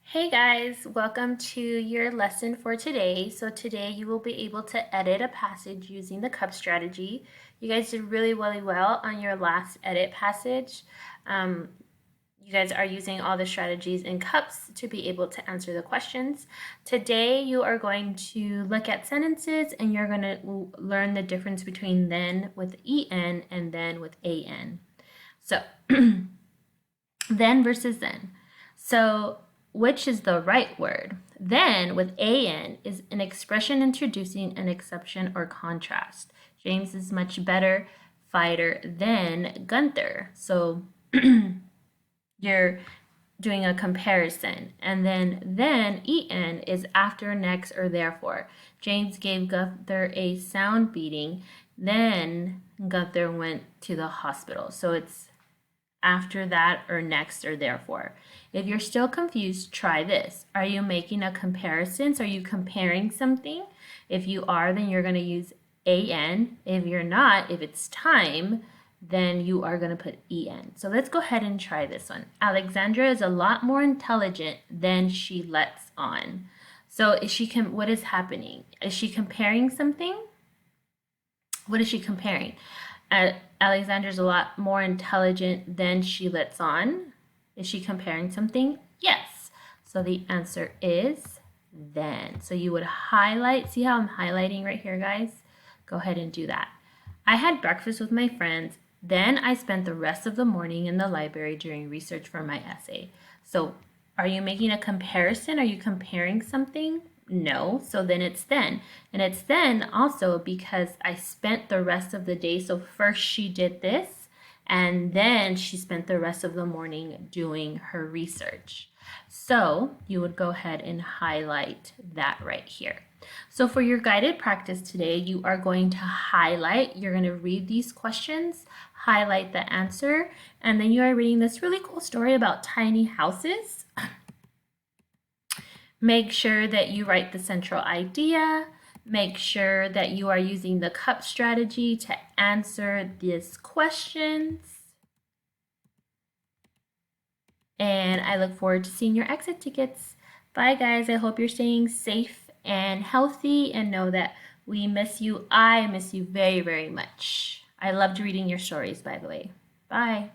Hey guys, welcome to your lesson for today. So today you will be able to edit a passage using the cup strategy. You guys did really well on your last edit passage. You guys are using all the strategies in cups to be able to answer the questions. Today you are going to look at sentences and you're going to learn the difference between then with en and then with an. So then versus then. So which is the right word? Then with an is an expression introducing an exception or contrast. James is much better fighter than Gunther. So you're doing a comparison. And then en is after, next, or therefore. James gave Gunther a sound beating. Then Gunther went to the hospital. So it's after that or next or therefore. If you're still confused, try this. Are you making a comparison? So are you comparing something? If you are, then you're going to use an. If you're not, if it's time, then you are going to put en. So let's go ahead and try this one. Alexandra is a lot more intelligent than she lets on. So what is happening? Is she comparing something? What is she comparing? Alexandra's a lot more intelligent than she lets on. Is she comparing something? Yes. So the answer is then. So you would highlight, see how I'm highlighting right here, guys? Go ahead and do that. I had breakfast with my friends. Then I spent the rest of the morning in the library doing research for my essay. So are you making a comparison? Are you comparing something? No, so then it's then. And it's then also because I spent the rest of the day. So first she did this, and then she spent the rest of the morning doing her research. So you would go ahead and highlight that right here. So for your guided practice today, you are going to highlight, you're going to read these questions, highlight the answer, and then you are reading this really cool story about tiny houses. Make sure that you write the central idea. Make sure that you are using the cup strategy to answer these questions. And I look forward to seeing your exit tickets. Bye, guys. I hope you're staying safe and healthy, and know that we miss you. I miss you very much. I loved reading your stories, by the way. Bye.